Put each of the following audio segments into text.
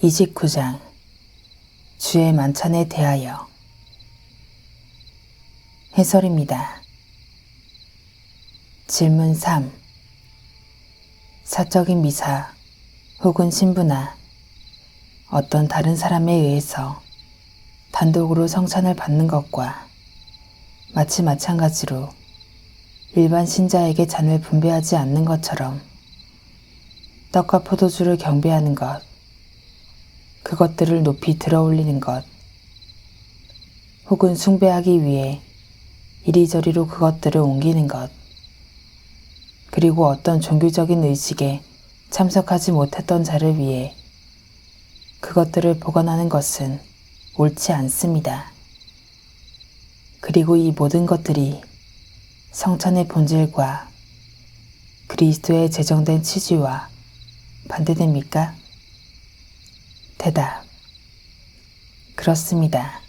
29장 주의 만찬에 대하여. 해설입니다. 질문 3. 사적인 미사 혹은 신부나 어떤 다른 사람에 의해서 단독으로 성찬을 받는 것과 마치 마찬가지로 일반 신자에게 잔을 분배하지 않는 것처럼 떡과 포도주를 경배하는 것, 그것들을 높이 들어올리는 것, 혹은 숭배하기 위해 이리저리로 그것들을 옮기는 것, 그리고 어떤 종교적인 의식에 참석하지 못했던 자를 위해 그것들을 보관하는 것은 옳지 않습니다. 그리고 이 모든 것들이 성찬의 본질과 그리스도의 제정된 취지와 반대됩니까? 대답. 그렇습니다.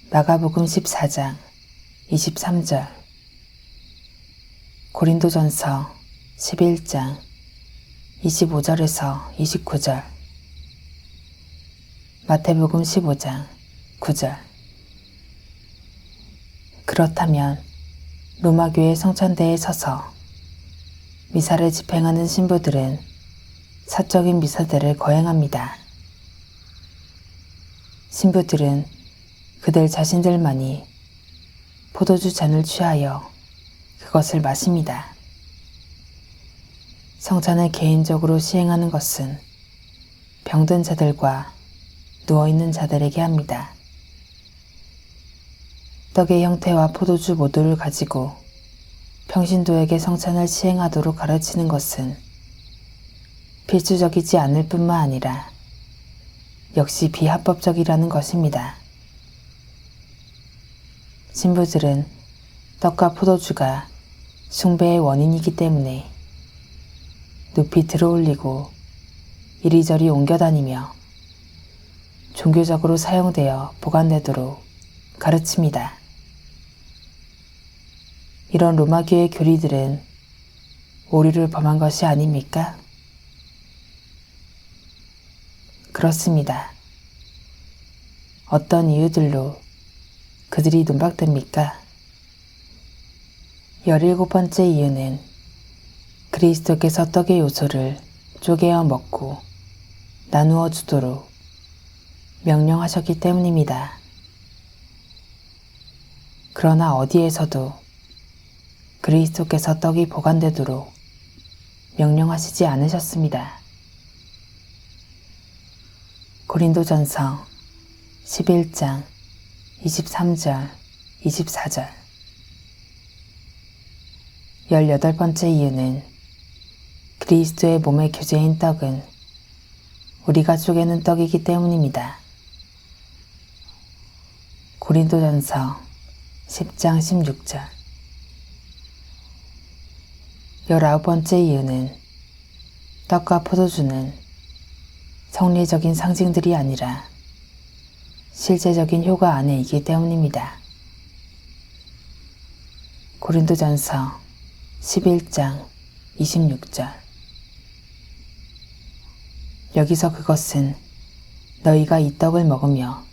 마가복음 14장 23절, 고린도전서 11장 25절에서 29절, 마태복음 15장 9절. 그렇다면 로마교회 성찬대에 서서 미사를 집행하는 신부들은 사적인 미사들을 거행합니다. 신부들은 그들 자신들만이 포도주 잔을 취하여 그것을 마십니다. 성찬을 개인적으로 시행하는 것은 병든 자들과 누워있는 자들에게 합니다. 떡의 형태와 포도주 모두를 가지고 평신도에게 성찬을 시행하도록 가르치는 것은 필수적이지 않을 뿐만 아니라 역시 비합법적이라는 것입니다. 신부들은 떡과 포도주가 숭배의 원인이기 때문에 높이 들어올리고 이리저리 옮겨다니며 종교적으로 사용되어 보관되도록 가르칩니다. 이런 로마교의 교리들은 오류를 범한 것이 아닙니까? 그렇습니다. 어떤 이유들로 그들이 논박됩니까? 17번째 이유는 그리스도께서 떡의 요소를 쪼개어 먹고 나누어 주도록 명령하셨기 때문입니다. 그러나 어디에서도 그리스도께서 떡이 보관되도록 명령하시지 않으셨습니다. 고린도전서 11장 23절, 24절. 18번째 이유는 그리스도의 몸의 교제인 떡은 우리가 쪼개는 떡이기 때문입니다. 고린도전서 10장 16절. 19번째 이유는 떡과 포도주는 성리적인 상징들이 아니라 실제적인 효과 안에 있기 때문입니다. 고린도전서 11장 26절. 여기서 그것은 너희가 이 떡을 먹으며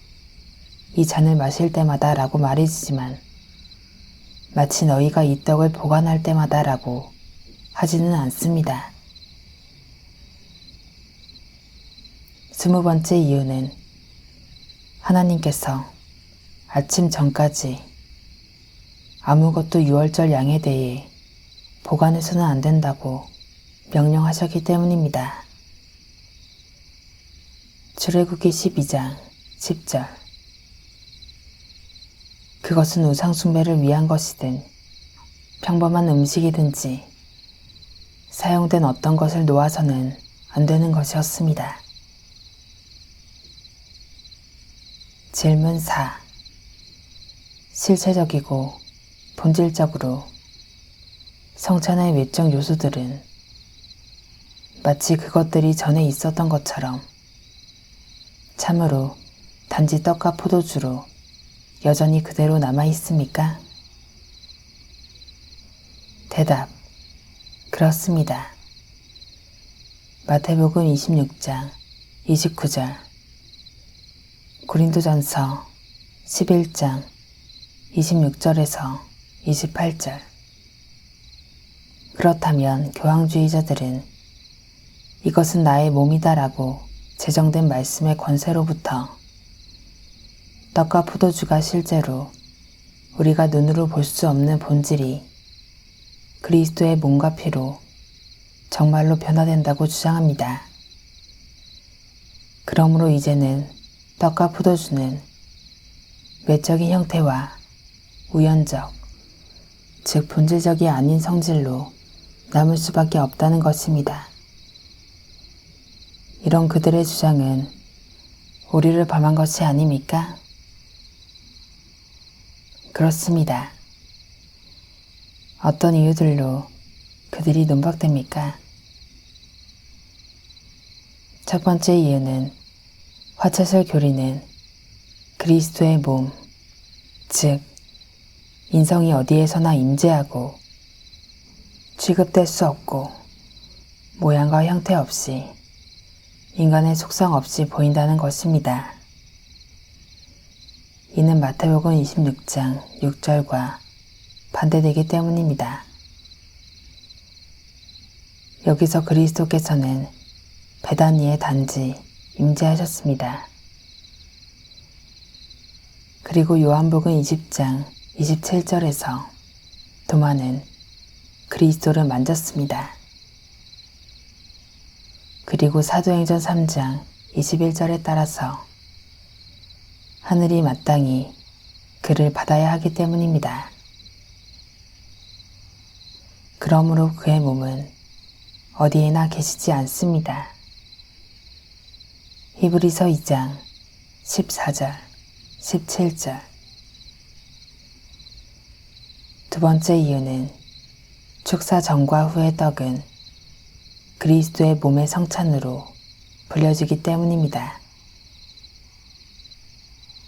이 잔을 마실 때마다 라고 말해지지만 마치 너희가 이 떡을 보관할 때마다 라고 하지는 않습니다. 20번째 이유는 하나님께서 아침 전까지 아무것도 유월절 양에 대해 보관해서는 안 된다고 명령하셨기 때문입니다. 출애굽기 12장 10절. 그것은 우상숭배를 위한 것이든 평범한 음식이든지 사용된 어떤 것을 놓아서는 안 되는 것이었습니다. 질문 4. 실체적이고 본질적으로 성찬의 외적 요소들은 마치 그것들이 전에 있었던 것처럼 참으로 단지 떡과 포도주로 여전히 그대로 남아 있습니까? 대답. 그렇습니다. 마태복음 26장 29절, 고린도전서 11장 26절에서 28절. 그렇다면 교황주의자들은 이것은 나의 몸이다라고 제정된 말씀의 권세로부터 떡과 포도주가 실제로 우리가 눈으로 볼 수 없는 본질이 그리스도의 몸과 피로 정말로 변화된다고 주장합니다. 그러므로 이제는 떡과 포도주는 외적인 형태와 우연적, 즉 본질적이 아닌 성질로 남을 수밖에 없다는 것입니다. 이런 그들의 주장은 우리를 범한 것이 아닙니까? 그렇습니다. 어떤 이유들로 그들이 논박됩니까? 첫 번째 이유는 화채설 교리는 그리스도의 몸, 즉 인성이 어디에서나 임재하고 취급될 수 없고 모양과 형태 없이 인간의 속성 없이 보인다는 것입니다. 이는 마태복음 26장 6절과 반대되기 때문입니다. 여기서 그리스도께서는 베다니에 단지 임재하셨습니다. 그리고 요한복음 20장 27절에서 도마는 그리스도를 만졌습니다. 그리고 사도행전 3장 21절에 따라서 하늘이 마땅히 그를 받아야 하기 때문입니다. 그러므로 그의 몸은 어디에나 계시지 않습니다. 히브리서 2장 14절, 17절. 두 번째 이유는 축사 전과 후의 떡은 그리스도의 몸의 성찬으로 불려지기 때문입니다.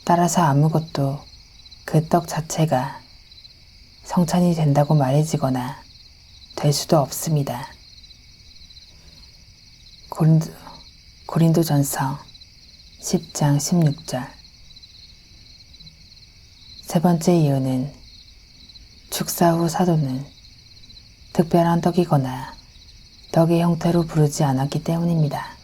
따라서 아무것도 그 떡 자체가 성찬이 된다고 말해지거나 될 수도 없습니다. 고린도전서 10장 16절. 세 번째 이유는 축사 후 사도는 특별한 떡이거나 떡의 형태로 부르지 않았기 때문입니다.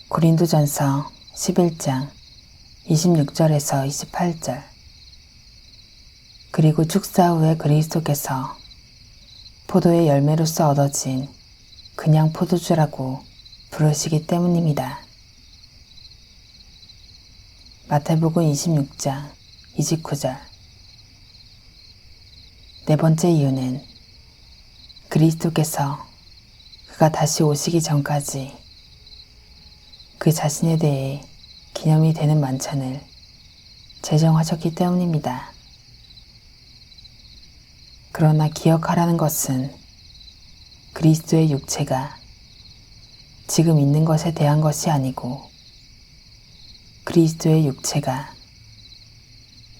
고린도전서 11장 26절에서 28절. 그리고 축사 후에 그리스도께서 포도의 열매로서 얻어진 그냥 포도주라고 부르시기 때문입니다. 마태복음 26장 29절. 네 번째 이유는 그리스도께서 그가 다시 오시기 전까지 그 자신에 대해 기념이 되는 만찬을 제정하셨기 때문입니다. 그러나 기억하라는 것은 그리스도의 육체가 지금 있는 것에 대한 것이 아니고 그리스도의 육체가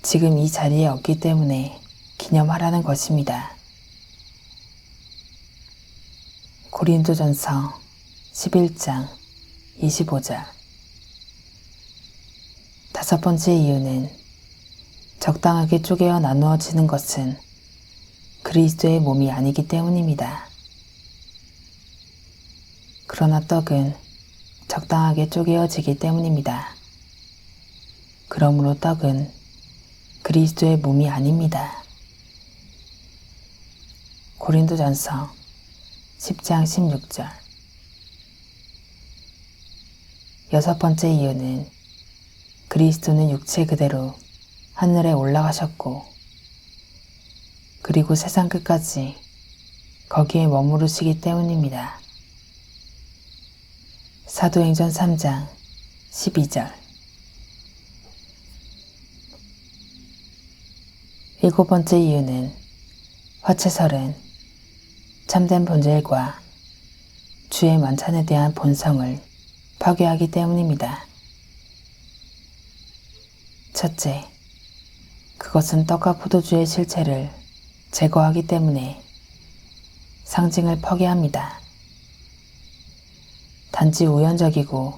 지금 이 자리에 없기 때문에 기념하라는 것입니다. 고린도전서 11장 25절. 다섯 번째 이유는 적당하게 쪼개어 나누어지는 것은 그리스도의 몸이 아니기 때문입니다. 그러나 떡은 적당하게 쪼개어지기 때문입니다. 그러므로 떡은 그리스도의 몸이 아닙니다. 고린도전서 10장 16절. 여섯 번째 이유는 그리스도는 육체 그대로 하늘에 올라가셨고 그리고 세상 끝까지 거기에 머무르시기 때문입니다. 사도행전 3장 12절. 일곱 번째 이유는 화채설은 참된 본질과 주의 만찬에 대한 본성을 파괴하기 때문입니다. 첫째, 그것은 떡과 포도주의 실체를 제거하기 때문에 상징을 파괴합니다. 단지 우연적이고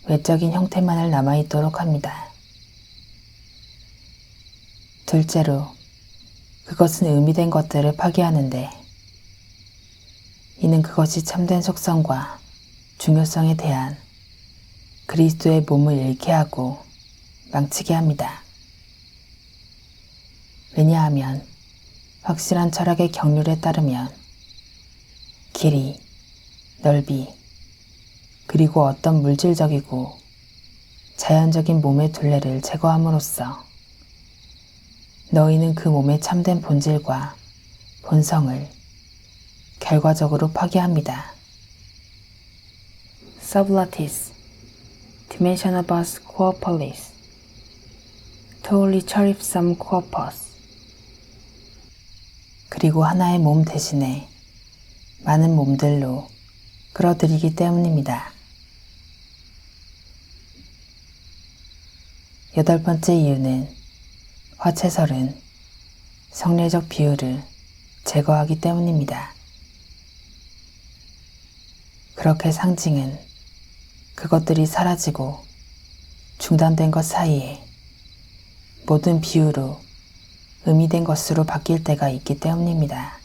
외적인 형태만을 남아있도록 합니다. 둘째로, 그것은 의미된 것들을 파괴하는데, 이는 그것이 참된 속성과 중요성에 대한 그리스도의 몸을 잃게 하고 망치게 합니다. 왜냐하면 확실한 철학의 경륜에 따르면 길이, 넓이, 그리고 어떤 물질적이고 자연적인 몸의 둘레를 제거함으로써 너희는 그 몸의 참된 본질과 본성을 결과적으로 파괴합니다. Sublatis, dimensionibus corporis, totally cherubsum corpus. 그리고 하나의 몸 대신에 많은 몸들로 끌어들이기 때문입니다. 여덟 번째 이유는 화채설은 성례적 비유를 제거하기 때문입니다. 그렇게 상징은 그것들이 사라지고 중단된 것 사이에 모든 비유로 의미된 것으로 바뀔 때가 있기 때문입니다.